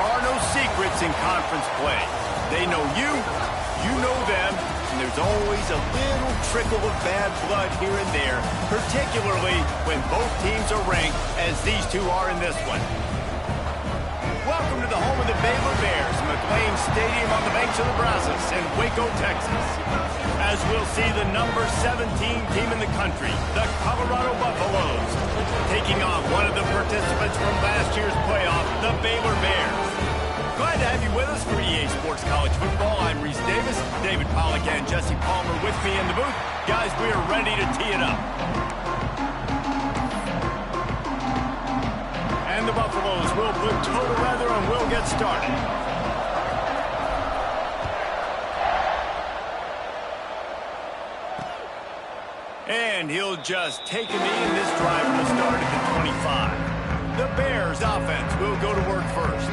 are no secrets in conference play. They know you, you know them, and there's always a little trickle of bad blood here and there, particularly when both teams are ranked as these two are in this one. Welcome to the home of the Baylor Bears, McLean Stadium on the banks of the Brazos in Waco, Texas. As we'll see the number 17 team in the country, the Colorado Buffaloes, taking on one of the participants from last year's playoff, the Baylor Bears. Glad to have you with us for EA Sports College Football. I'm Reese Davis, David Pollack and Jesse Palmer with me in the booth. Guys, we are ready to tee it up. And the Buffaloes will put total weather and we'll get started. And he'll just take a knee, and this drive will start at the 25. The Bears offense will go to work first.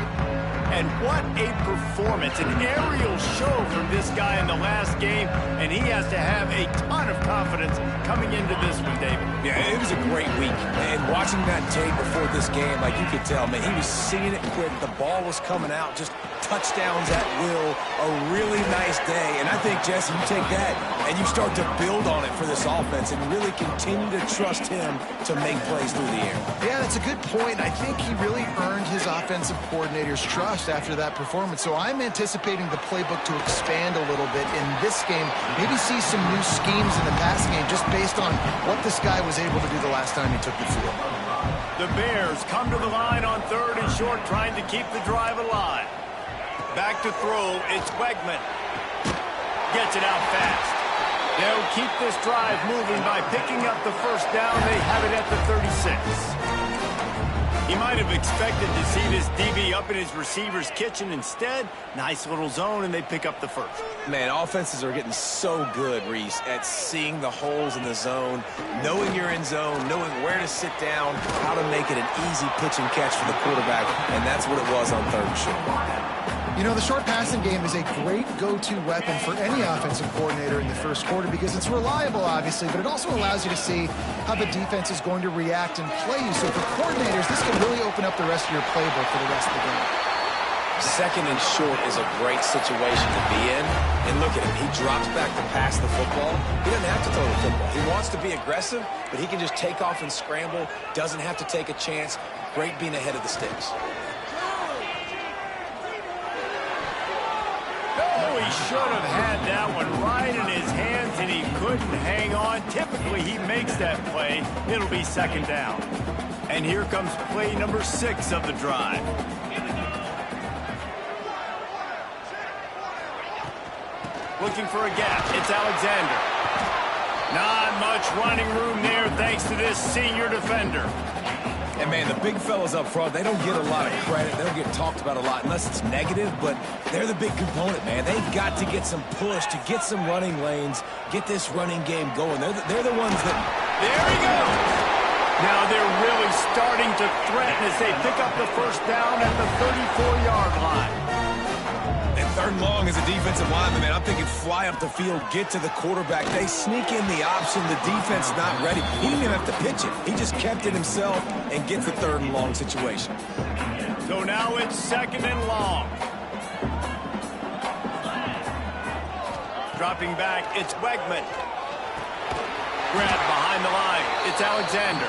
And what a performance, an aerial show from this guy in the last game, and he has to have a ton of confidence coming into this one, David. Yeah, it was a great week, and watching that tape before this game, like you could tell, man, he was seeing it quick. The ball was coming out, just touchdowns at will, a really nice day. And I think, Jesse, you take that and you start to build on it for this offense and really continue to trust him to make plays through the air. Yeah, that's a good point. I think he really earned his offensive coordinator's trust after that performance. So I'm anticipating the playbook to expand a little bit in this game. Maybe see some new schemes in the passing game just based on what this guy was able to do the last time he took the field. The Bears come to the line on 3rd and short, trying to keep the drive alive. Back to throw, it's Wegman. Gets it out fast. They'll keep this drive moving by picking up the first down. They have it at the 36. He might have expected to see this DB up in his receiver's kitchen. Instead, nice little zone, and they pick up the first. Man, offenses are getting so good, Reese, at seeing the holes in the zone, knowing you're in zone, knowing where to sit down, how to make it an easy pitch and catch for the quarterback, and that's what it was on 3rd and short. You know, the short passing game is a great go-to weapon for any offensive coordinator in the first quarter because it's reliable, obviously, but it also allows you to see how the defense is going to react and play you. So for coordinators, this can really open up the rest of your playbook for the rest of the game. 2nd and short is a great situation to be in. And look at him. He drops back to pass the football. He doesn't have to throw the football. He wants to be aggressive, but he can just take off and scramble. Doesn't have to take a chance. Great being ahead of the sticks. He should have had that one right in his hands, and he couldn't hang on. Typically, he makes that play. It'll be 2nd down. And here comes play number 6 of the drive. Looking for a gap. It's Alexander. Not much running room there thanks to this senior defender. And, man, the big fellas up front, they don't get a lot of credit. They don't get talked about a lot unless it's negative, but they're the big component, man. They've got to get some push, to get some running lanes, get this running game going. They're the ones that... There he goes! Now they're really starting to threaten as they pick up the first down at the 34-yard line. And 3rd and long as a defensive lineman, man, I'm thinking fly up the field, get to the quarterback. They sneak in the option. The defense not ready. He didn't even have to pitch it. He just kept it himself and gets the 3rd and long situation. So now it's 2nd and long. Dropping back, it's Wegman. Grab behind the line. It's Alexander.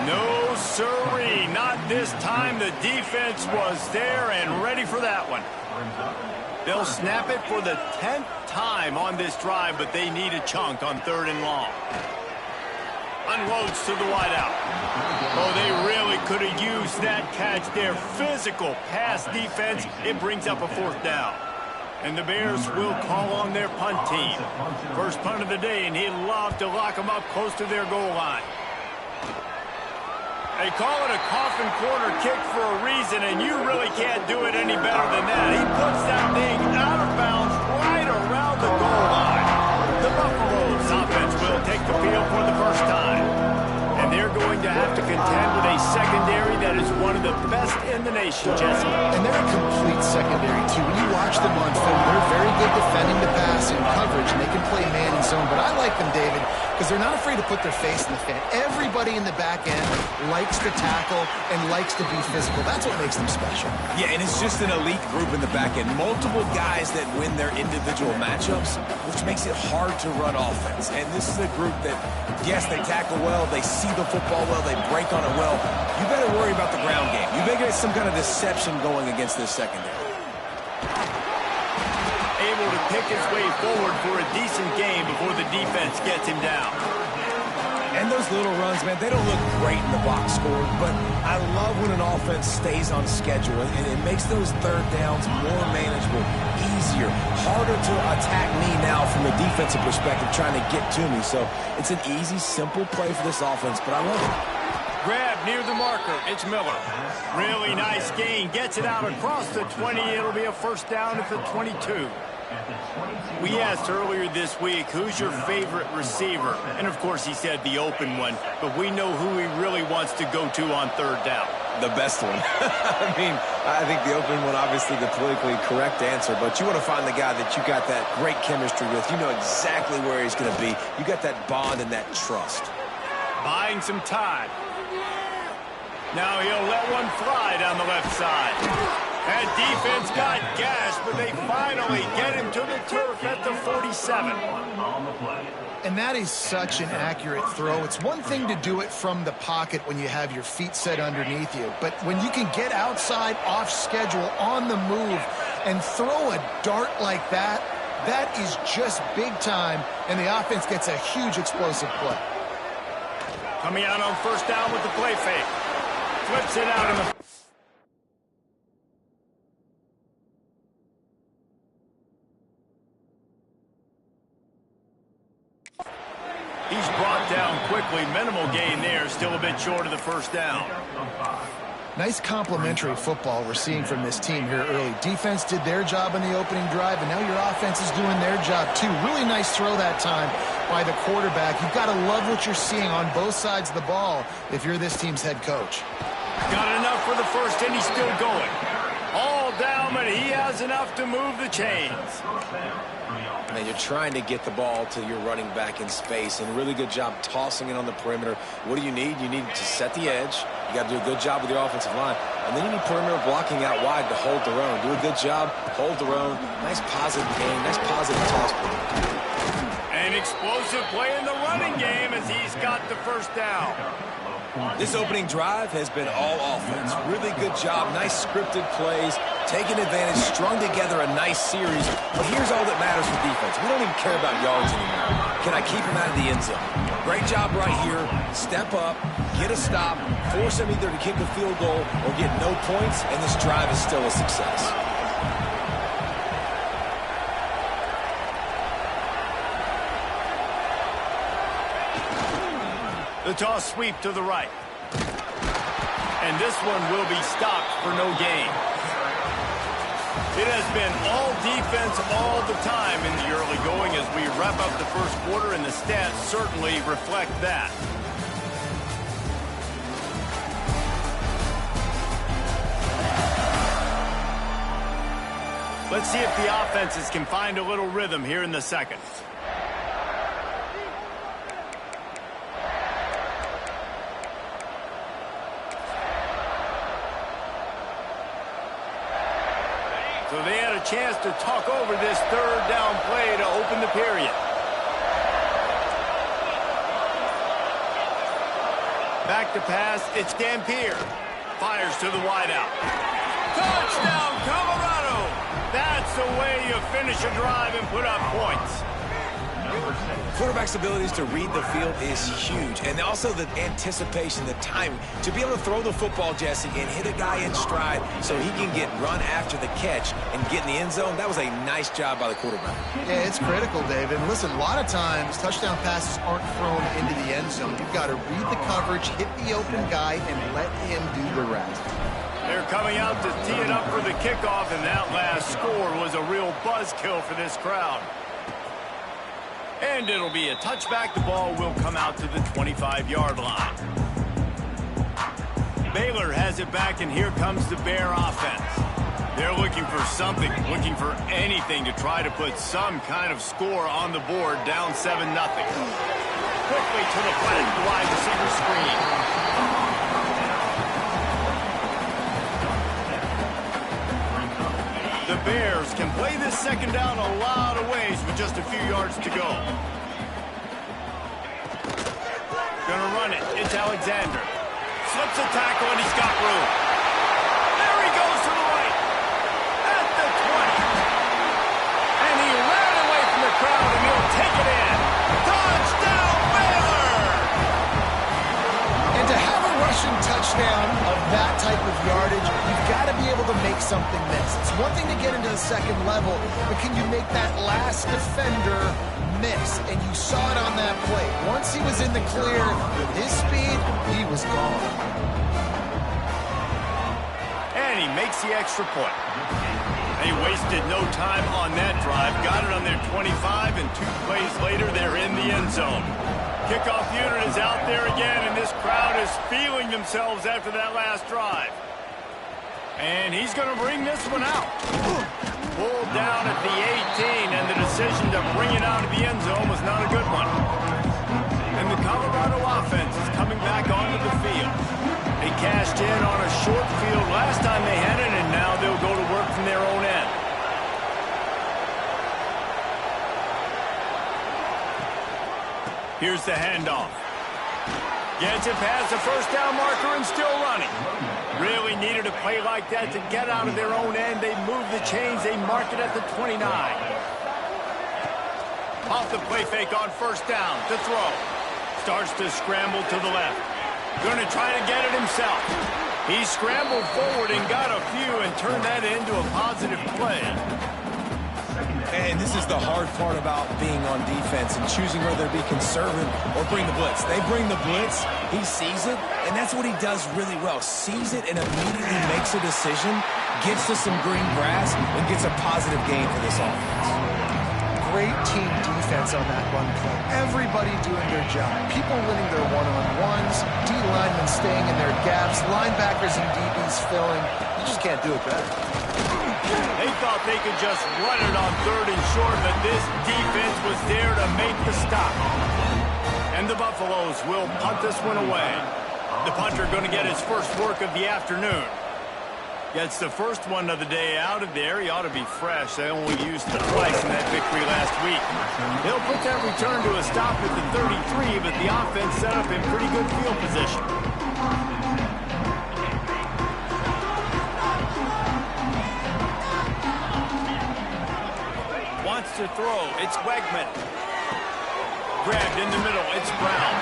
No sirree, not this time. The defense was there and ready for that one. They'll snap it for the 10th time on this drive, but they need a chunk on 3rd and long. Unloads to the wideout. Oh, they really could have used that catch there. Physical pass defense. It brings up a 4th down. And the Bears will call on their punt team. First punt of the day, and he'd love to lock them up close to their goal line. They call it a coffin corner kick for a reason, and you really can't do it any better than that. He puts that thing out of bounds right around the goal line. The Buffaloes offense will take the field for the first time. And they're going to have to contend with a secondary that is one of the best in the nation, Jesse. And they're a complete secondary, too. When you watch them on film, they're very good defending the pass in coverage, and they can play man and zone. But I like them, David, because they're not afraid to put their face in the fan. Everybody in the back end likes to tackle and likes to be physical. That's what makes them special. Yeah, and it's just an elite group in the back end. Multiple guys that win their individual matchups, which makes it hard to run offense. And this is a group that, yes, they tackle well, they see the football well, they break on it well. You better worry about the ground game. You better get some kind of deception going against this secondary. Able to pick his way forward for a decent game before the defense gets him down. And those little runs, man, they don't look great in the box score, but I love when an offense stays on schedule, and it makes those third downs more manageable, easier, harder to attack me now from a defensive perspective trying to get to me. So it's an easy, simple play for this offense, but I love it. Grab near the marker. It's Miller. Really nice gain. Gets it out across the 20. It'll be a first down at the 22. We asked earlier this week, who's your favorite receiver? And, of course, he said the open one. But we know who he really wants to go to on third down. The best one. I mean, I think the open one, obviously the politically correct answer, but you want to find the guy that you got that great chemistry with. You know exactly where he's going to be. You got that bond and that trust. Buying some time. Now he'll let one fly down the left side. That defense got gashed, but they finally get him to the turf at the 47. And that is such an accurate throw. It's one thing to do it from the pocket when you have your feet set underneath you, but when you can get outside, off schedule, on the move, and throw a dart like that, that is just big time, and the offense gets a huge explosive play. Coming out on first down with the play fake. Flips it out in the... He's brought down quickly. Minimal gain there. Still a bit short of the first down. Nice complementary football we're seeing from this team here early. Defense did their job in the opening drive, and now your offense is doing their job too. Really nice throw that time by the quarterback. You've got to love what you're seeing on both sides of the ball if you're this team's head coach. Got enough for the first, and he's still going. All down, but he has enough to move the chains. Man, you're trying to get the ball to your running back in space, and really good job tossing it on the perimeter. What do you need? You need to set the edge. You got to do a good job with your offensive line. And then you need perimeter blocking out wide to hold their own. Do a good job, hold their own. Nice positive game, nice positive toss play. An explosive play in the running game as he's got the first down. This opening drive has been all offense. Really good job, nice scripted plays, taking advantage, strung together a nice series. But here's all that matters for defense. We don't even care about yards anymore. Can I keep him out of the end zone? Great job right here. Step up, get a stop, force him either to kick a field goal or get no points, and this drive is still a success. The toss sweep to the right. And this one will be stopped for no gain. It has been all defense all the time in the early going as we wrap up the first quarter, and the stats certainly reflect that. Let's see if the offenses can find a little rhythm here in the second. So they had a chance to talk over this third down play to open the period. Back to pass, it's Dampier. Fires to the wideout. Touchdown, Colorado! That's the way you finish a drive and put up points. Quarterback's abilities to read the field is huge, and also the anticipation, the timing. To be able to throw the football, Jesse, and hit a guy in stride so he can get run after the catch and get in the end zone, that was a nice job by the quarterback. Yeah, it's critical, David. Listen, a lot of times touchdown passes aren't thrown into the end zone. You've got to read the coverage, hit the open guy, and let him do the rest. They're coming out to tee it up for the kickoff, and that last score was a real buzzkill for this crowd. And it'll be a touchback. The ball will come out to the 25-yard line. Baylor has it back, and here comes the Bear offense. They're looking for something, looking for anything to try to put some kind of score on the board, down 7-0. quickly to the flat wide receiver screen. The Bears can play this second down a lot of ways with just a few yards to go. Gonna run it. It's Alexander. Slips a tackle, and he's got room. There he goes to the right. At the 20. And he ran away from the crowd, and he'll take it in. Touchdown, Baylor! And to have a rushing touchdown of that type of yardage, you've got to be able to make something miss. It's one thing to get into the second level, but can you make that last defender miss? And you saw it on that play. Once he was in the clear with his speed, he was gone. And he makes the extra point. They wasted no time on that drive. Got it on their 25, and 2 plays later, they're in the end zone. Kickoff unit is out there again, and this crowd is feeling themselves after that last drive. And he's going to bring this one out. Pulled down at the 18, and the decision to bring it out of the end zone was not a good one. And the Colorado offense is coming back onto the field. They cashed in on a short field last time they had it, and now they'll go to work from their own end. Here's the handoff. Gets it past the first down marker and still running. Really needed a play like that to get out of their own end. They move the chains. They mark it at the 29. Off the play fake on first down to throw. Starts to scramble to the left. Going to try to get it himself. He scrambled forward and got a few and turned that into a positive play. And this is the hard part about being on defense and choosing whether to be conservative or bring the blitz. They bring the blitz, he sees it, and that's what he does really well. Sees it and immediately makes a decision, gets to some green grass, and gets a positive gain for this offense. Great team defense on that run play. Everybody doing their job. People winning their one-on-ones, D-linemen staying in their gaps, linebackers and DBs filling. You just can't do it better. They thought they could just run it on 3rd and short, but this defense was there to make the stop. And the Buffaloes will punt this one away. The punter going to get his first work of the afternoon. Gets the first one of the day out of there. He ought to be fresh. They only used it twice in that victory last week. They'll put that return to a stop at the 33, but the offense set up in pretty good field position. Wants to throw. It's Wegman. Grabbed in the middle. It's Brown.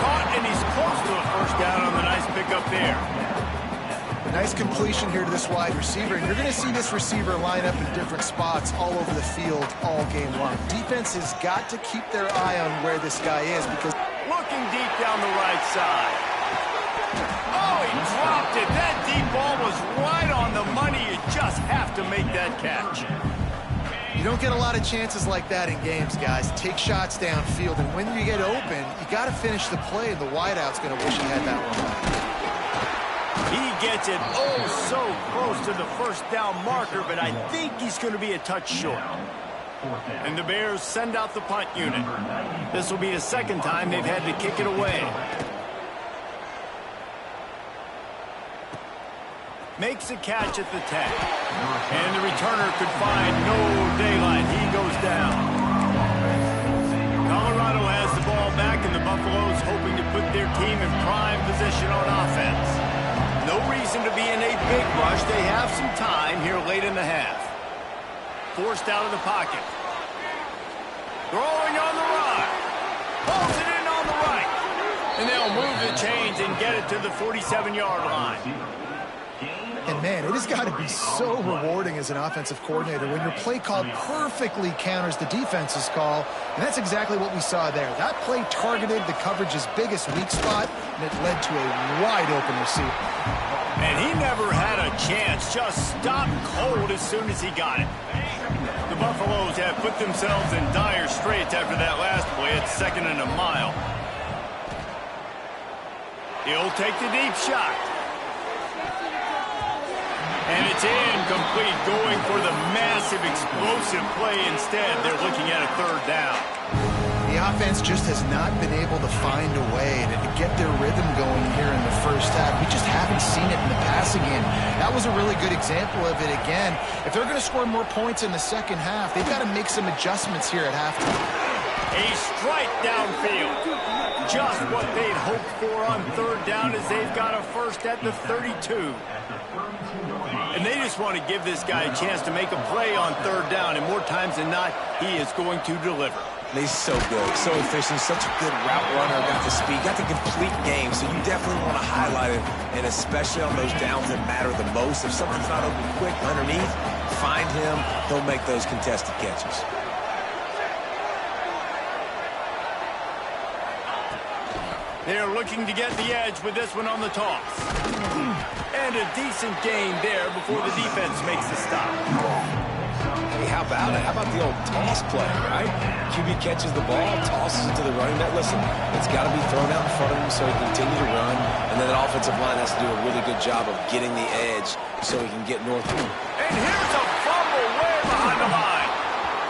Caught, and he's close to a first down on the nice pickup there. Nice completion here to this wide receiver. And you're going to see this receiver line up in different spots all over the field all game long. Defense has got to keep their eye on where this guy is because... Looking deep down the right side. Oh, he dropped it. That deep ball was right on the money. You just have to make that catch. You don't get a lot of chances like that in games, guys. Take shots downfield, and when you get open, you got to finish the play, and the wideout's going to wish he had that one back. He gets it oh so close to the first down marker, but I think he's going to be a touch short. And the Bears send out the punt unit. This will be the second time they've had to kick it away. Makes a catch at the 10. And the returner could find no daylight. He goes down. Colorado has the ball back, and the Buffaloes hoping to put their team in prime position on offense. No reason to be in a big rush. They have some time here late in the half. Forced out of the pocket. Throwing on the run. Pulls it in on the right. And they'll move the chains and get it to the 47-yard line. And, man, it has got to be so rewarding as an offensive coordinator when your play call perfectly counters the defense's call, and that's exactly what we saw there. That play targeted the coverage's biggest weak spot, and it led to a wide-open receiver. And he never had a chance, just stopped cold as soon as he got it. The Buffaloes have put themselves in dire straits after that last play at 2nd and a mile. He'll take the deep shot. And it's incomplete, going for the massive explosive play instead. They're looking at a 3rd down. The offense just has not been able to find a way to get their rhythm going here in the first half. We just haven't seen it in the passing game. That was a really good example of it again. If they're going to score more points in the second half, they've got to make some adjustments here at halftime. A strike downfield. Just what they'd hoped for on third down as they've got a first at the 32. And they just want to give this guy a chance to make a play on third down, and more times than not, he is going to deliver. He's so good, so efficient, such a good route runner, got the speed, got the complete game, so you definitely want to highlight it, and especially on those downs that matter the most. If something's not open quick underneath, find him, he'll make those contested catches. They're looking to get the edge with this one on the toss. And a decent gain there before the defense makes the stop. Hey, how about it? How about the old toss play, right? QB catches the ball, tosses it to the running back. Listen, it's got to be thrown out in front of him so he can continue to run. And then that offensive line has to do a really good job of getting the edge so he can get north. And here's a fumble way behind the line.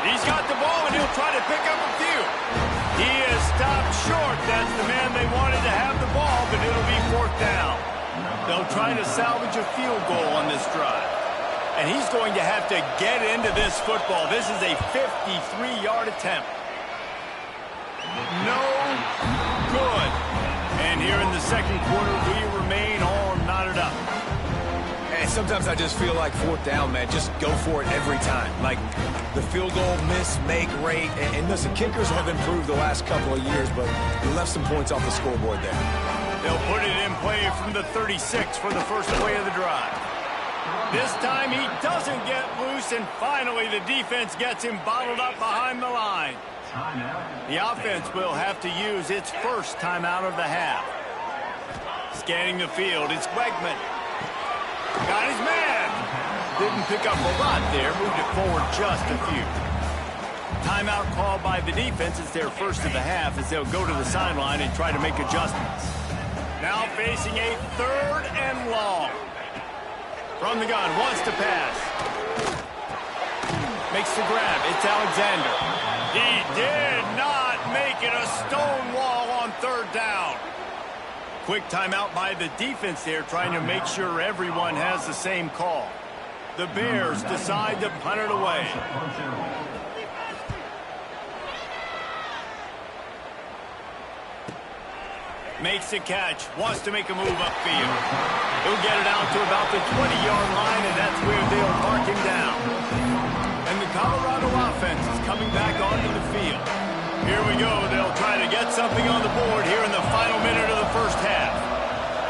He's got the ball, and he'll try to pick up a few. He is stopped short. That's the man they wanted to have the ball, but it'll be fourth down. They'll try to salvage a field goal on this drive. And he's going to have to get into this football. This is a 53-yard attempt. No good. And here in the second quarter, we remain all knotted up. And sometimes I just feel like fourth down, man, just go for it every time. Like the field goal miss, make rate. And listen, kickers have improved the last couple of years, but we left some points off the scoreboard there. They'll put it in play from the 36 for the first play of the drive. This time he doesn't get loose, and finally the defense gets him bottled up behind the line. The offense will have to use its first timeout of the half. Scanning the field, it's Wegman. Got his man. Didn't pick up a lot there, moved it forward just a few. Timeout called by the defense. It's their first of the half as they'll go to the sideline and try to make adjustments. Now facing a third and long. From the gun, wants to pass. Makes the grab. It's Alexander. He did not make it a stone wall on third down. Quick timeout by the defense there, trying to make sure everyone has the same call. The Bears decide to punt it away. Makes the catch, wants to make a move upfield. He'll get it out to about the 20-yard line, and that's where they'll mark him down. And the Colorado offense is coming back onto the field. Here we go. They'll try to get something on the board here in the final minute of the first half.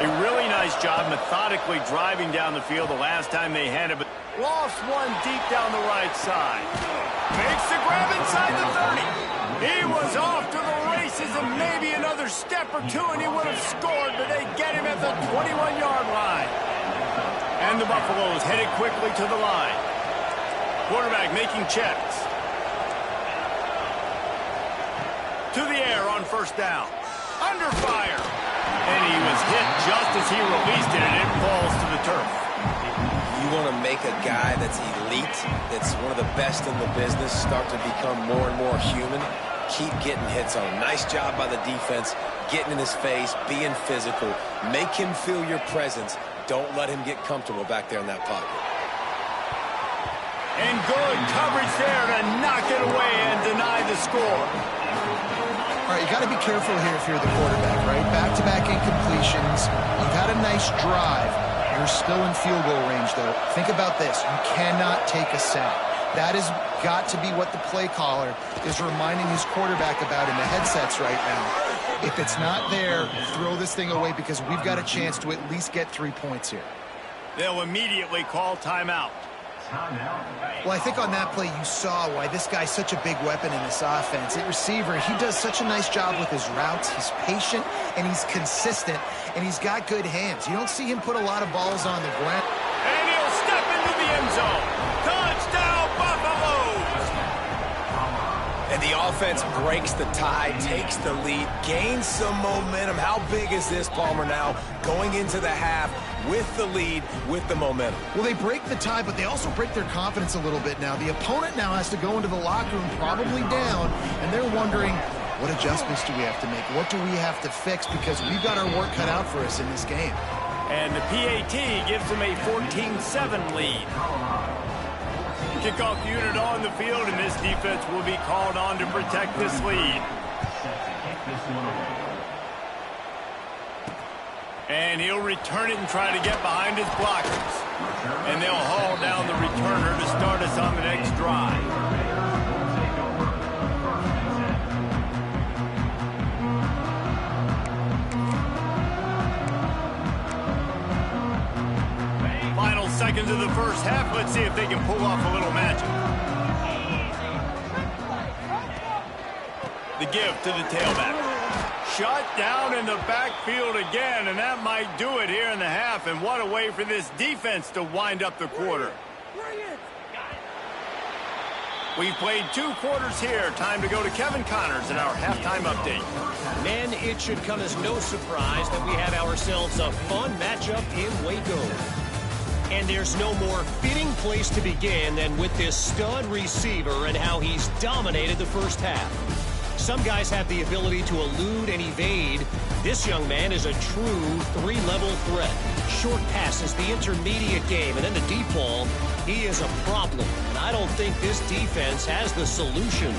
A really nice job methodically driving down the field the last time they had it, but lost one deep down the right side. Makes the grab inside the 30. He was off to the races, and maybe another step or two and he would have scored, but they get him at the 21-yard line. And the Buffaloes headed quickly to the line. Quarterback making checks. To the air on first down. Under fire. And he was hit just as he released it, and it falls to the turf. You want to make a guy that's elite, that's one of the best in the business, start to become more and more human. Keep getting hits on him. Nice job by the defense, getting in his face, being physical. Make him feel your presence. Don't let him get comfortable back there in that pocket. And good coverage there to knock it away and deny the score. All right, you got to be careful here if you're the quarterback, right? Back-to-back incompletions. You've had a nice drive. You're still in field goal range, though. Think about this. You cannot take a sack. That has got to be what the play caller is reminding his quarterback about in the headsets right now. If it's not there, throw this thing away because we've got a chance to at least get 3 points here. They'll immediately call timeout. Well, I think on that play you saw why this guy's such a big weapon in this offense. At receiver, he does such a nice job with his routes. He's patient, and he's consistent, and he's got good hands. You don't see him put a lot of balls on the ground. And he'll step into the end zone. Touchdown, Buffaloes! And the offense breaks the tie, takes the lead, gains some momentum. How big is this, Palmer, now going into the half with the lead, with the momentum? Well, they break the tie, but they also break their confidence a little bit now. The opponent now has to go into the locker room probably down, and they're wondering, What adjustments do we have to make? What do we have to fix? Because we've got our work cut out for us in this game. And the PAT gives them a 14-7 lead. Kickoff unit on the field, and this defense will be called on to protect this lead. And he'll return it and try to get behind his blockers. And they'll haul down the returner to start us on the next drive. Final seconds of the first half. Let's see if they can pull off a little magic. The give to the tailback. Shut down in the backfield again, and that might do it here in the half. And what a way for this defense to wind up the quarter. We've played 2 quarters here. Time to go to Kevin Connors in our halftime update. Men, it should come as no surprise that we have ourselves a fun matchup in Waco. And there's no more fitting place to begin than with this stud receiver and how he's dominated the first half. Some guys have the ability to elude and evade. This young man is a true 3-level threat. Short passes, the intermediate game, and then the deep ball. He is a problem, and I don't think this defense has the solution.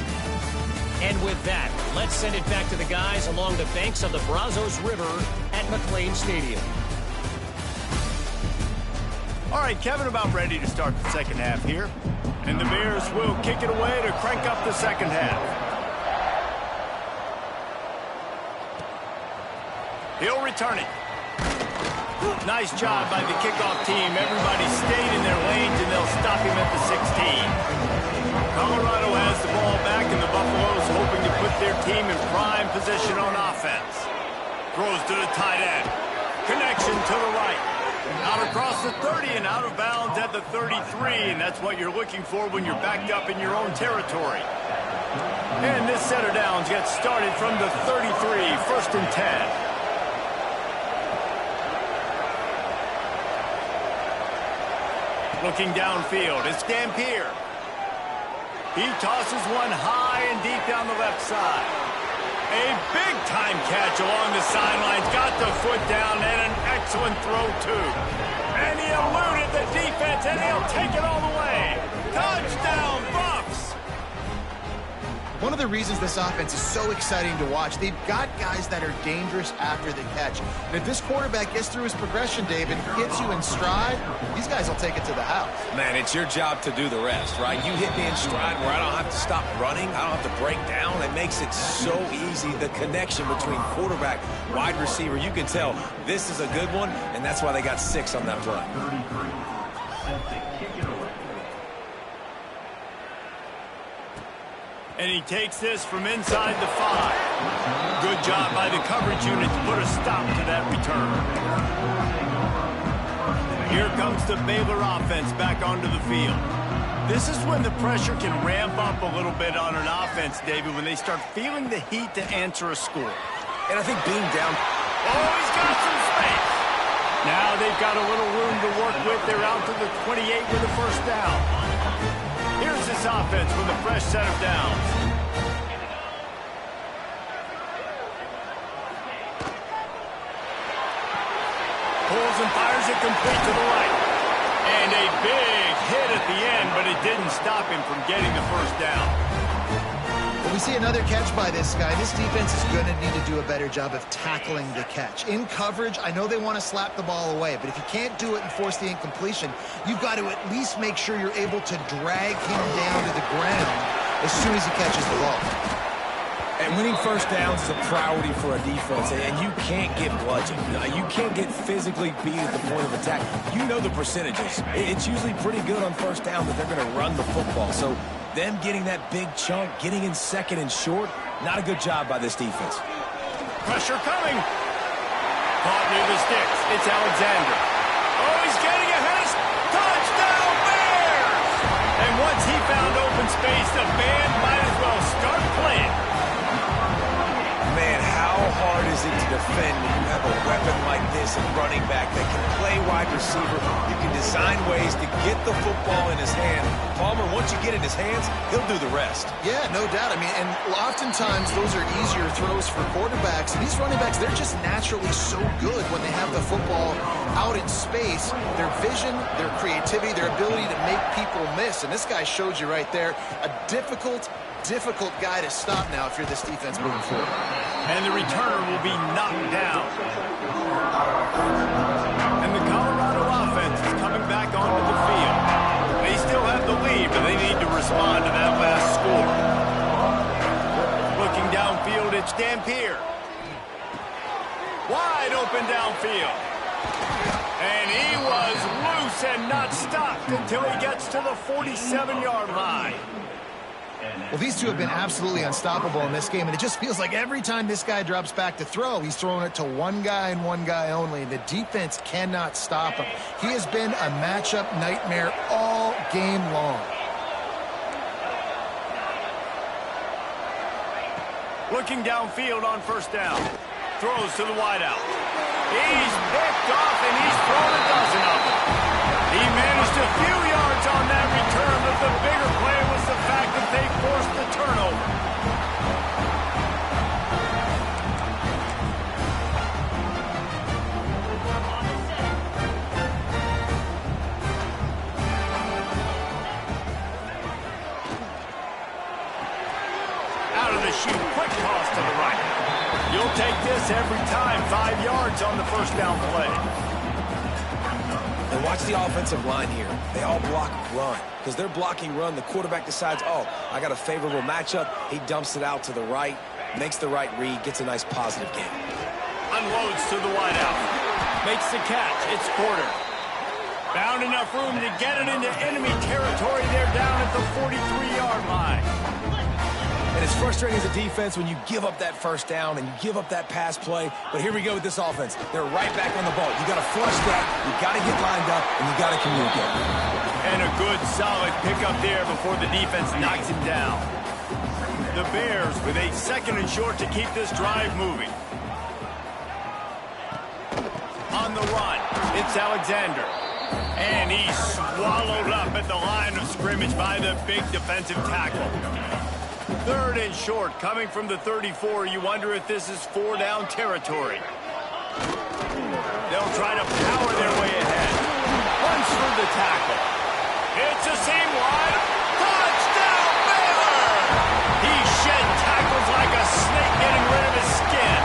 And with that, let's send it back to the guys along the banks of the Brazos River at McLean Stadium. All right, Kevin, about ready to start the second half here. And the Bears will kick it away to crank up the second half. He'll return it. Nice job by the kickoff team. Everybody stayed in their lanes, and they'll stop him at the 16. Colorado has the ball back, and the Buffaloes hoping to put their team in prime position on offense. Throws to the tight end. Connection to the right. Out across the 30 and out of bounds at the 33, and that's what you're looking for when you're backed up in your own territory. And this set of downs gets started from the 33, 1st and 10. Looking downfield, it's Dampier. He tosses one high and deep down the left side. A big-time catch along the sidelines. Got the foot down and an excellent throw, too. And he eluded the defense, and he'll take it all the way. Touchdown, Buffs! One of the reasons this offense is so exciting to watch, they've got guys that are dangerous after the catch. And if this quarterback gets through his progression, David, hits you in stride, these guys will take it to the house. Man, it's your job to do the rest, right? You hit me in stride where I don't have to stop running. I don't have to break down. It makes it so easy. The connection between quarterback, wide receiver, you can tell this is a good one, and that's why they got 6 on that play. And he takes this from inside the 5. Good job by the coverage unit to put a stop to that return. Here comes the Baylor offense back onto the field. This is when the pressure can ramp up a little bit on an offense, David, when they start feeling the heat to answer a score. And I think being down... Oh, he's got some space. Now they've got a little room to work with. They're out to the 28 with a first down. Here's this offense with a fresh set of downs. Pulls and fires it complete to the right. And a big hit at the end, but it didn't stop him from getting the first down. When we see another catch by this guy, this defense is going to need to do a better job of tackling the catch. In coverage, I know they want to slap the ball away, but if you can't do it and force the incompletion, you've got to at least make sure you're able to drag him down to the ground as soon as he catches the ball. And winning first downs is a priority for a defense, and you can't get bludgeoned. You can't get physically beat at the point of attack. You know the percentages. It's usually pretty good on first down that they're going to run the football. So them getting that big chunk, getting in second and short, not a good job by this defense. Pressure coming. Caught near the sticks. It's Alexander. Oh, he's getting ahead. Touchdown, Bears! And once he found open space, the band might as well start playing. Man, how how hard is it to defend when you have a weapon like this, a running back that can play wide receiver? You can design ways to get the football in his hand. Palmer, once you get it in his hands, he'll do the rest. Yeah, no doubt. I mean, and oftentimes those are easier throws for quarterbacks. And these running backs, they're just naturally so good when they have the football out in space. Their vision, their creativity, their ability to make people miss. And this guy showed you right there a difficult guy to stop now if you're this defense moving forward. And the returner will be knocked down. And the Colorado offense is coming back onto the field. They still have the lead, but they need to respond to that last score. Looking downfield, it's Dampier. Wide open downfield. And he was loose and not stopped until he gets to the 47-yard line. Well, these two have been absolutely unstoppable in this game, and it just feels like every time this guy drops back to throw, he's throwing it to one guy and one guy only. The defense cannot stop him. He has been a matchup nightmare all game long. Looking downfield on first down. Throws to the wideout. He's picked off, and he's thrown a dozen of them. He managed a few yards on that return, but the bigger play was the fact that they forced the turnover. Out of the chute, quick toss to the right. You'll take this every time. 5 yards on the first down play. And watch the offensive line here. They all block run. Because they're blocking run, the quarterback decides, oh, I got a favorable matchup. He dumps it out to the right, makes the right read, gets a nice positive gain. Unloads to the wideout. Makes the catch. It's Porter. Found enough room to get it into enemy territory. They're down at the 43-yard line. And it's frustrating as a defense when you give up that first down and you give up that pass play. But here we go with this offense. They're right back on the ball. You got to flush that. You got to get lined up, and you got to communicate. And a good, solid pickup there before the defense knocks him down. The Bears with a 2nd and short to keep this drive moving. On the run, it's Alexander. And he's swallowed up at the line of scrimmage by the big defensive tackle. 3rd and short, coming from the 34. You wonder if this is 4-down territory. They'll try to power their way ahead. Runs through the tackle. It's a seam wide. Touchdown, Baylor! He shed tackles like a snake getting rid of his skin.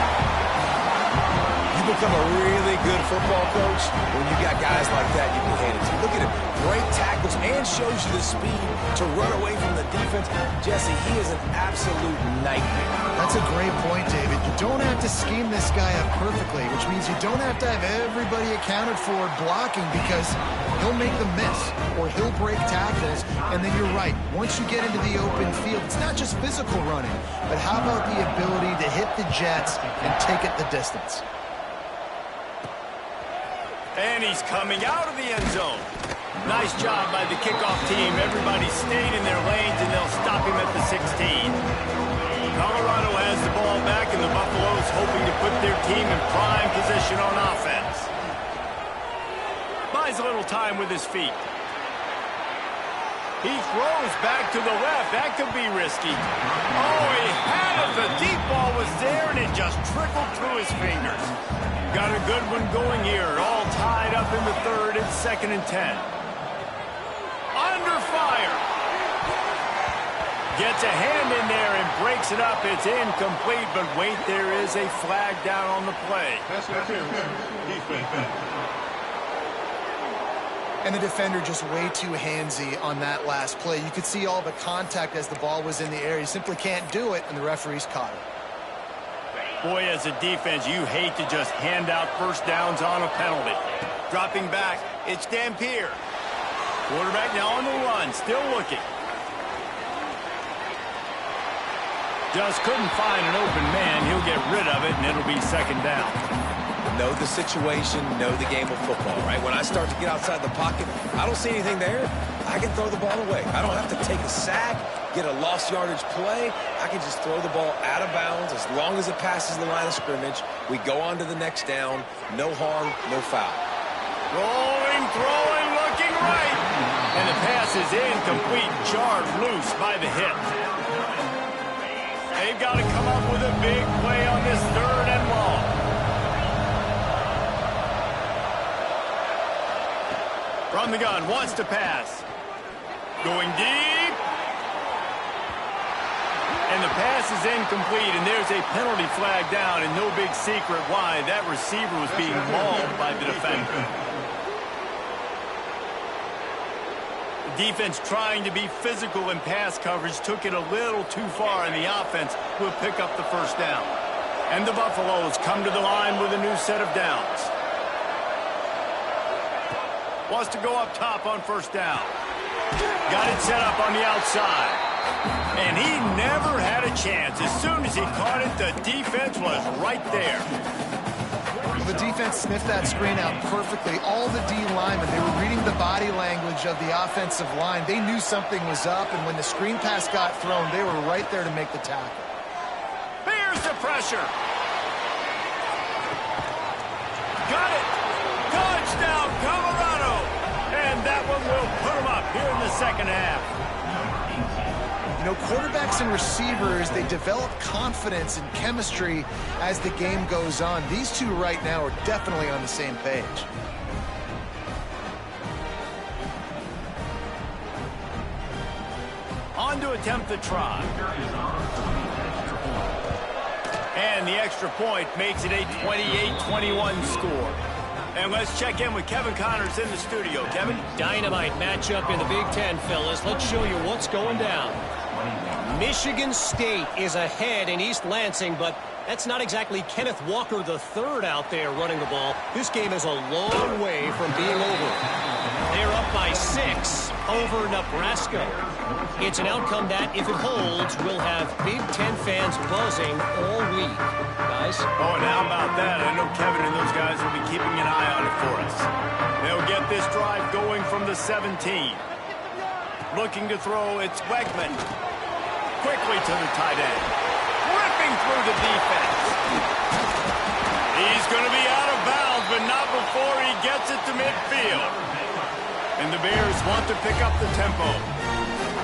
You become a really good football coach when you got guys like that you can hand it to. Look at him. Great tackles and shows you the speed to run away from the defense. Jesse, he is an absolute nightmare. That's a great point, David. You don't have to scheme this guy up perfectly, which means you don't have to have everybody accounted for blocking because he'll make them miss or he'll break tackles. And then you're right. Once you get into the open field, it's not just physical running, but how about the ability to hit the jets and take it the distance? And he's coming out of the end zone. Nice job by the kickoff team. Everybody stayed in their lanes, and they'll stop him at the 16. Colorado has the ball back, and the Buffaloes hoping to put their team in prime position on offense. Buys a little time with his feet. He throws back to the left. That could be risky. Oh, he had it. The deep ball was there, and it just trickled through his fingers. Got a good one going here. All tied up in the 3rd. It's 2nd and 10. Under fire. Gets a hand in there and breaks it up. It's incomplete, but wait, there is a flag down on the play. And the defender just way too handsy on that last play. You could see all the contact as the ball was in the air. You simply can't do it, and the referee's caught it. Boy, as a defense, you hate to just hand out first downs on a penalty. Dropping back, it's Dampier. Quarterback now on the run, still looking. Just couldn't find an open man. He'll get rid of it, and it'll be 2nd down. Know the situation, know the game of football, right? When I start to get outside the pocket, I don't see anything there. I can throw the ball away. I don't have to take a sack, get a lost yardage play. I can just throw the ball out of bounds as long as it passes the line of scrimmage. We go on to the next down. No harm, no foul. Rolling, throwing, looking right. And the pass is incomplete, jarred loose by the hit. They've got to come up with a big play on this 3rd and long. From the gun, wants to pass. Going deep. And the pass is incomplete, and there's a penalty flag down, and no big secret why. That receiver was being mauled by the defender. The defense trying to be physical in pass coverage took it a little too far, and the offense will pick up the first down. And the Buffaloes come to the line with a new set of downs. Wants to go up top on first down. Got it set up on the outside. And he never had a chance. As soon as he caught it, the defense was right there. The defense sniffed that screen out perfectly. All the D linemen, they were reading the body language of the offensive line. They knew something was up, and when the screen pass got thrown, they were right there to make the tackle. Here's the pressure. Got it. Touchdown, Colorado. And that one will put them up here in the second half. You know, quarterbacks and receivers, they develop confidence and chemistry as the game goes on. These two right now are definitely on the same page. On to attempt the try. And the extra point makes it a 28-21 score. And let's check in with Kevin Connors in the studio. Kevin? Dynamite matchup in the Big Ten, fellas. Let's show you what's going down. Michigan State is ahead in East Lansing, but that's not exactly Kenneth Walker III out there running the ball. This game is a long way from being over. They're up by 6 over Nebraska. It's an outcome that, if it holds, will have Big Ten fans buzzing all week. Guys? Oh, and how about that? I know Kevin and those guys will be keeping an eye on it for us. They'll get this drive going from the 17. Looking to throw, it's Wegman. Quickly to the tight end. Ripping through the defense. He's going to be out of bounds, but not before he gets it to midfield. And the Bears want to pick up the tempo.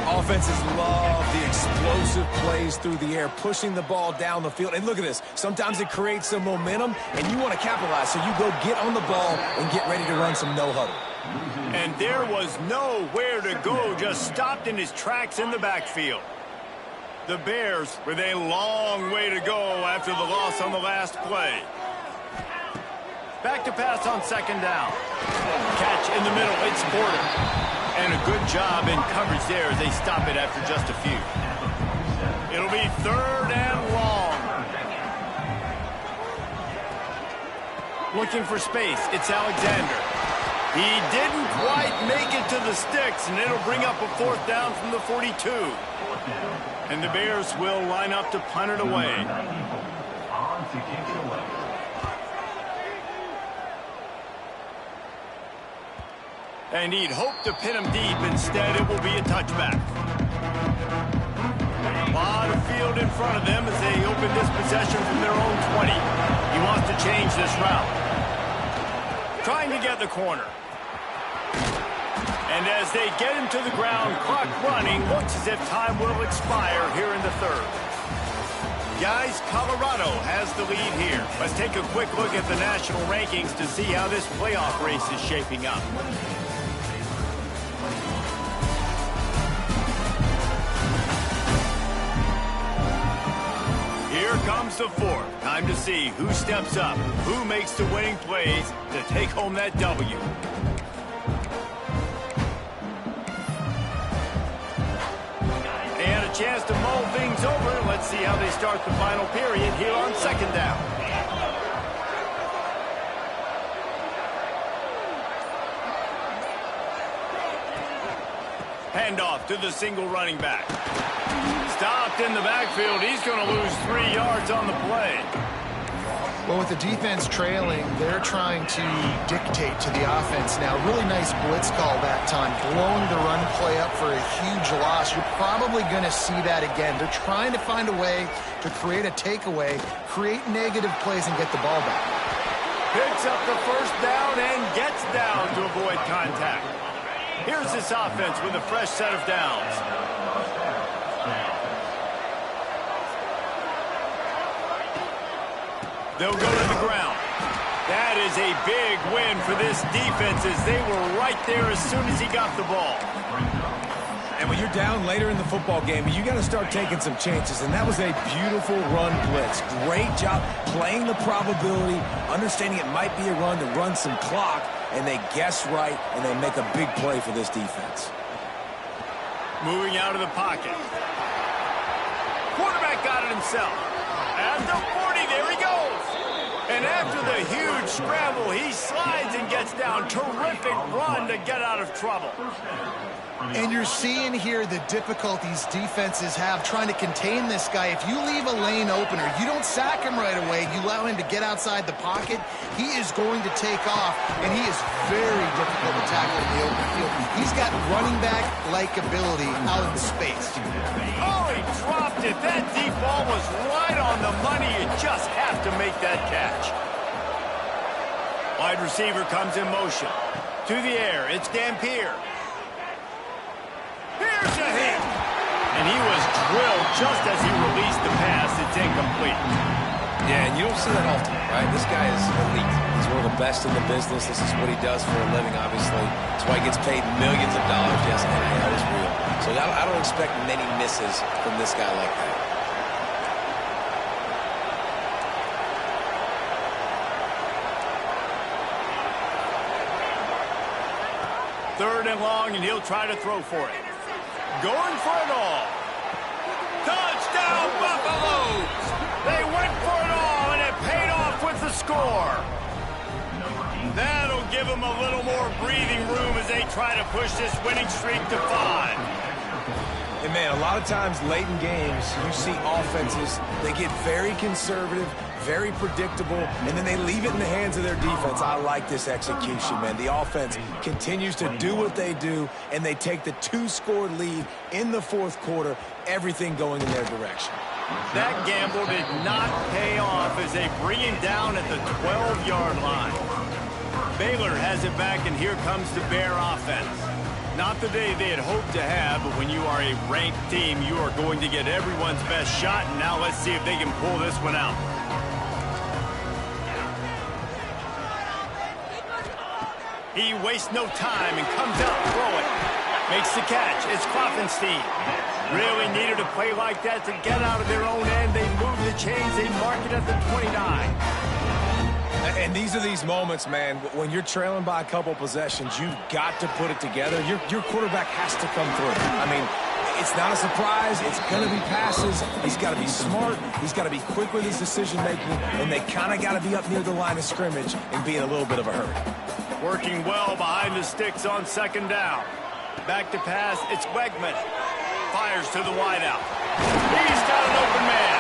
Offenses love the explosive plays through the air, pushing the ball down the field. And look at this. Sometimes it creates some momentum, and you want to capitalize. So you go get on the ball and get ready to run some no-huddle. And there was nowhere to go, just stopped in his tracks in the backfield. The Bears with a long way to go after the loss on the last play. Back to pass on second down. Catch in the middle, it's Porter. And a good job in coverage there as they stop it after just a few. It'll be 3rd and long. Looking for space, it's Alexander. He didn't quite make it to the sticks, and it'll bring up a 4th down from the 42. And the Bears will line up to punt it away. And he'd hoped to pin him deep. Instead, it will be a touchback. A lot of field in front of them as they open this possession from their own 20. He wants to change this route. Trying to get the corner. And as they get him to the ground, clock running, looks as if time will expire here in the 3rd. Guys, Colorado has the lead here. Let's take a quick look at the national rankings to see how this playoff race is shaping up. Here comes the 4th. Time to see who steps up, who makes the winning plays to take home that W. And a chance to mull things over. Let's see how they start the final period here on second down. Handoff to the single running back. Stopped in the backfield. He's going to lose 3 yards on the play. Well, with the defense trailing, they're trying to dictate to the offense now. Really nice blitz call that time, blowing the run play up for a huge loss. You're probably going to see that again. They're trying to find a way to create a takeaway, create negative plays, and get the ball back. Picks up the first down and gets down to avoid contact. Here's this offense with a fresh set of downs. They'll go to the ground. That is a big win for this defense as they were right there as soon as he got the ball. And when you're down later in the football game, you got to start taking some chances, and that was a beautiful run blitz. Great job playing the probability, understanding it might be a run to run some clock, and they guess right, and they make a big play for this defense. Moving out of the pocket. Quarterback got it himself. At the 40, there he goes. And after the huge scramble, he slides and gets down. Terrific run to get out of trouble. And you're seeing here the difficulties defenses have trying to contain this guy. If you leave a lane opener, you don't sack him right away. You allow him to get outside the pocket, he is going to take off, and he is very difficult to tackle in the open field. He's got running back-like ability out in space. Oh, he dropped it. That deep ball was right on the money. You just have to make that catch. Wide receiver comes in motion. To the air, it's Dampier. Here's a hit. And he was drilled just as he released the pass. It's incomplete. Yeah, and you don't see that often, right? This guy is elite. He's one of the best in the business. This is what he does for a living, obviously. That's why he gets paid millions of dollars. Yes, NIL is real. So I don't expect many misses from this guy like that. Third and long, and he'll try to throw for it. Going for it all. Touchdown, Buffaloes! They went for it all, and it paid off with the score. That'll give them a little more breathing room as they try to push this winning streak to 5. And, man, a lot of times late in games, you see offenses, they get very conservative, very predictable, and then they leave it in the hands of their defense. I like this execution, man. The offense continues to do what they do, and they take the 2-score lead in the fourth quarter, everything going in their direction. That gamble did not pay off as they bring him down at the 12-yard line. Baylor has it back, and here comes the Bear offense. Not the day they had hoped to have, but when you are a ranked team, you are going to get everyone's best shot, and now let's see if they can pull this one out. He wastes no time and comes out throwing. Makes the catch. It's Klopfenstein. Really needed a play like that to get out of their own end. They move the chains. They mark it at the 29. And these are these moments, man, when you're trailing by a couple possessions, you've got to put it together. Your quarterback has to come through. I mean, it's not a surprise. It's going to be passes. He's got to be smart. He's got to be quick with his decision-making, and they kind of got to be up near the line of scrimmage and be in a little bit of a hurry. Working well behind the sticks on second down. Back to pass, it's Wegman. Fires to the wideout. He's got an open man.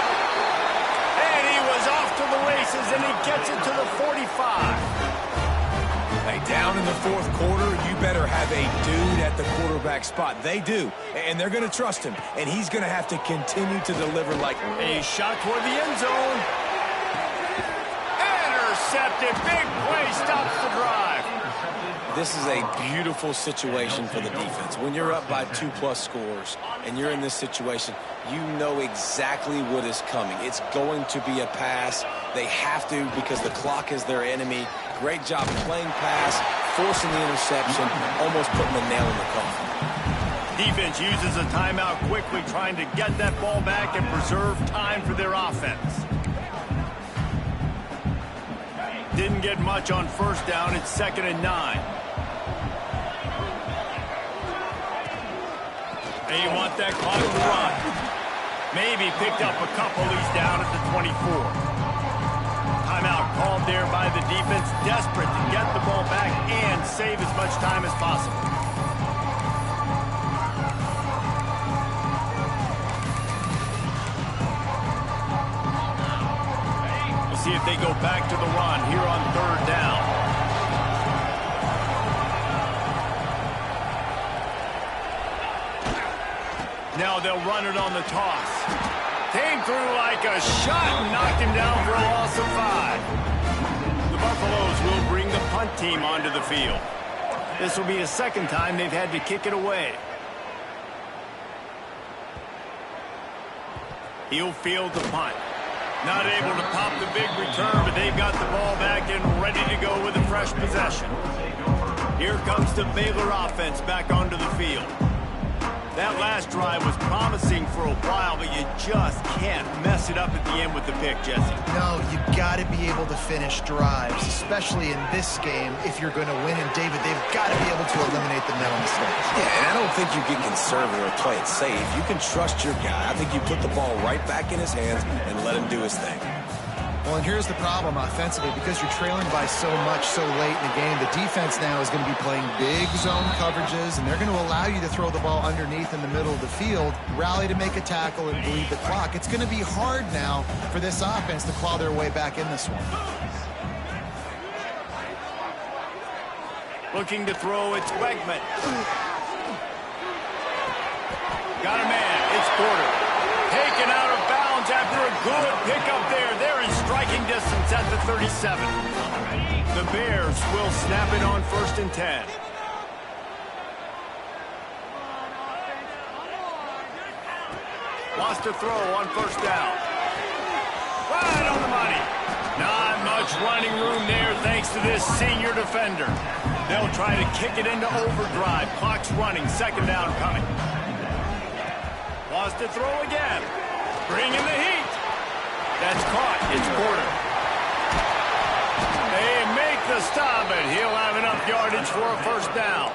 And he was off to the races, and he gets it to the 45. Hey, down in the fourth quarter, you better have a dude at the quarterback spot. They do, and they're going to trust him, and he's going to have to continue to deliver like... A shot toward the end zone. Intercepted. Big play stops the drive. This is a beautiful situation for the defense. When you're up by 2+ scores and you're in this situation, you know exactly what is coming. It's going to be a pass. They have to because the clock is their enemy. Great job playing pass, forcing the interception, almost putting the nail in the coffin. Defense uses a timeout quickly, trying to get that ball back and preserve time for their offense. Didn't get much on first down. It's 2nd and 9. They want that clock to run. Maybe picked up a couple. He's down at the 24. Timeout called there by the defense, desperate to get the ball back and save as much time as possible. We'll see if they go back to the run here on third down. Now they'll run it on the toss. Came through like a shot and knocked him down for a loss of 5. The Buffaloes will bring the punt team onto the field. This will be the second time they've had to kick it away. He'll field the punt. Not able to pop the big return, but they've got the ball back and ready to go with a fresh possession. Here comes the Baylor offense back onto the field. That last drive was promising for a while, but you just can't mess it up at the end with the pick, Jesse. No, you got to be able to finish drives, especially in this game if you're going to win. And, David, they've got to be able to eliminate the mental mistakes. Yeah, and I don't think you get conservative or play it safe. You can trust your guy. I think you put the ball right back in his hands and let him do his thing. Well, and here's the problem offensively. Because you're trailing by so much so late in the game, the defense now is going to be playing big zone coverages, and they're going to allow you to throw the ball underneath in the middle of the field, rally to make a tackle, and bleed the clock. It's going to be hard now for this offense to claw their way back in this one. Looking to throw, it's Wegman. Got a man, it's Porter. Taken out of bounds after a good pickup there. They're in striking distance at the 37. The Bears will snap it on 1st and 10. Lost to throw on 1st down. Right on the money. Not much running room there thanks to this senior defender. They'll try to kick it into overdrive. Clock's running. 2nd down coming. Lost to throw again. Bringing the heat. That's caught. It's Porter. They make the stop, and he'll have enough yardage for a 1st down.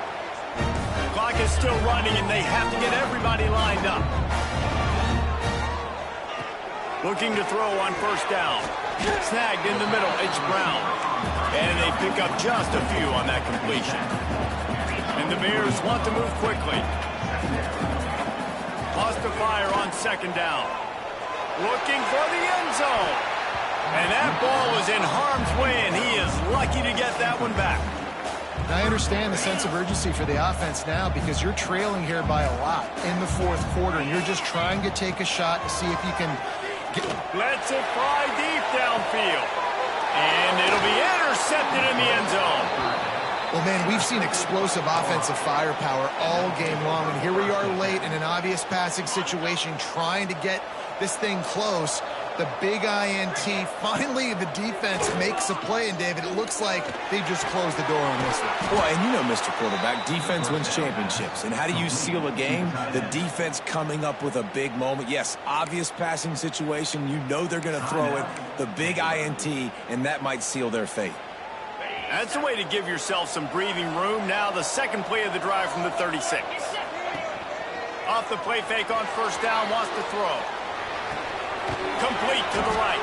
Clock is still running, and they have to get everybody lined up. Looking to throw on 1st down. Snagged in the middle. It's Brown. And they pick up just a few on that completion. And the Bears want to move quickly. Lost to fire on 2nd down. Looking for the end zone. And that ball was in harm's way, and he is lucky to get that one back. I understand the sense of urgency for the offense now because you're trailing here by a lot in the 4th quarter, and you're just trying to take a shot to see if you can get... Lets it fly deep downfield. And it'll be intercepted in the end zone. Well, man, we've seen explosive offensive firepower all game long, and here we are late in an obvious passing situation trying to get this thing close. The big INT, finally the defense makes a play, and David, it looks like they just closed the door on this one. Well, and you know, Mr. Quarterback, defense wins championships. And how do you seal a game? The defense coming up with a big moment. Yes, obvious passing situation. You know they're going to throw it. The big INT, and that might seal their fate. That's a way to give yourself some breathing room. Now the 2nd play of the drive from the 36. Off the play fake on 1st down, wants to throw. Complete to the right.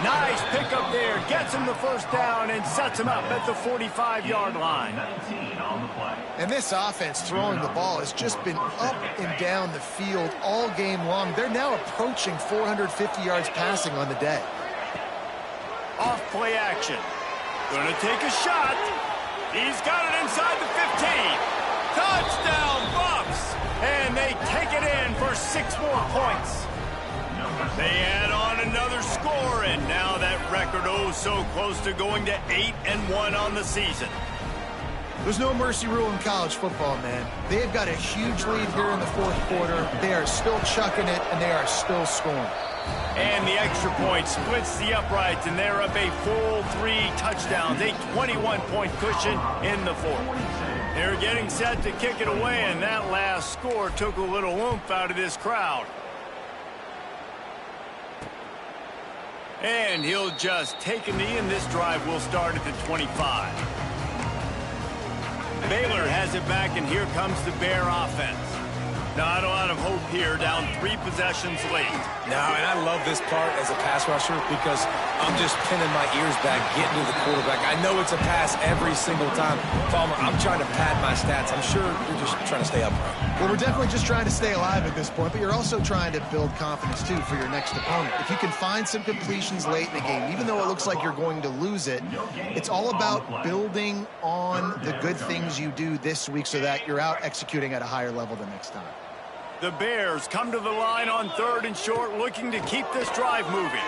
Nice pickup there. Gets him the 1st down and sets him up at the 45-yard line. And this offense throwing the ball has just been up and down the field all game long. They're now approaching 450 yards passing on the day. Off play action. Gonna take a shot. He's got it inside the 15. Touchdown, Buffs! And they take it in for 6 more points. They add on another score, and now that record so close to going to 8-1 on the season. There's no mercy rule in college football, man. They've got a huge lead here in the 4th quarter. They are still chucking it, and they are still scoring. And the extra point splits the uprights, and they're up a full 3 touchdowns, a 21-point cushion in the 4th. They're getting set to kick it away, and that last score took a little oomph out of this crowd. And he'll just take a knee, and this drive will start at the 25. Baylor has it back, and here comes the Bear offense. Not a lot of hope here, down 3 possessions late. No, and I love this part as a pass rusher because I'm just pinning my ears back, getting to the quarterback. I know it's a pass every single time. Palmer, I'm trying to pad my stats. I'm sure you're just trying to stay upright. Well, we're definitely just trying to stay alive at this point, but you're also trying to build confidence, too, for your next opponent. If you can find some completions late in the game, even though it looks like you're going to lose it, it's all about building on the good things you do this week so that you're out executing at a higher level the next time. The Bears come to the line on 3rd and short, looking to keep this drive moving.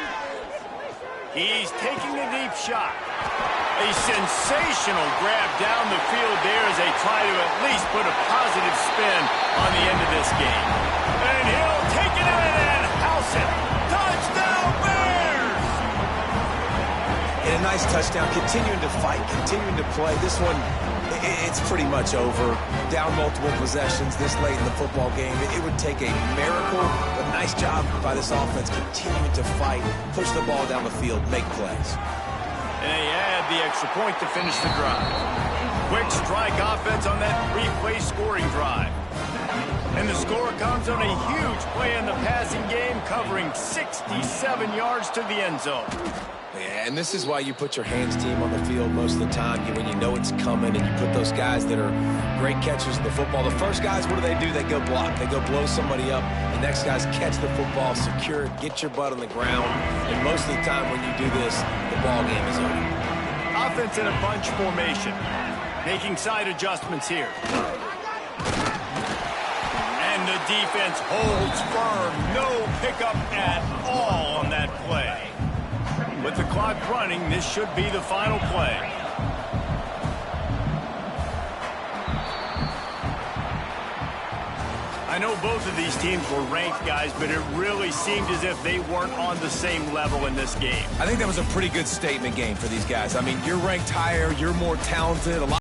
He's taking a deep shot. A sensational grab down the field there as they try to at least put a positive spin on the end of this game. And he'll take it in and house it. Touchdown, Bears! And a nice touchdown, continuing to fight, continuing to play. This one, it's pretty much over. Down multiple possessions this late in the football game. It would take a miracle, but nice job by this offense continuing to fight, push the ball down the field, make plays. And they add the extra point to finish the drive. Quick strike offense on that 3-play scoring drive. And the score comes on a huge play in the passing game, covering 67 yards to the end zone. Yeah, and this is why you put your hands team on the field most of the time, when you know it's coming, and you put those guys that are great catchers of the football. The first guys, what do? They go block. They go blow somebody up. The next guys catch the football, secure it, get your butt on the ground. And most of the time when you do this, the ball game is over. Offense in a bunch formation. Making side adjustments here. And the defense holds firm. No pickup at all on that play. With the clock running, this should be the final play. I know both of these teams were ranked, guys, but it really seemed as if they weren't on the same level in this game. I think that was a pretty good statement game for these guys. I mean, you're ranked higher, you're more talented.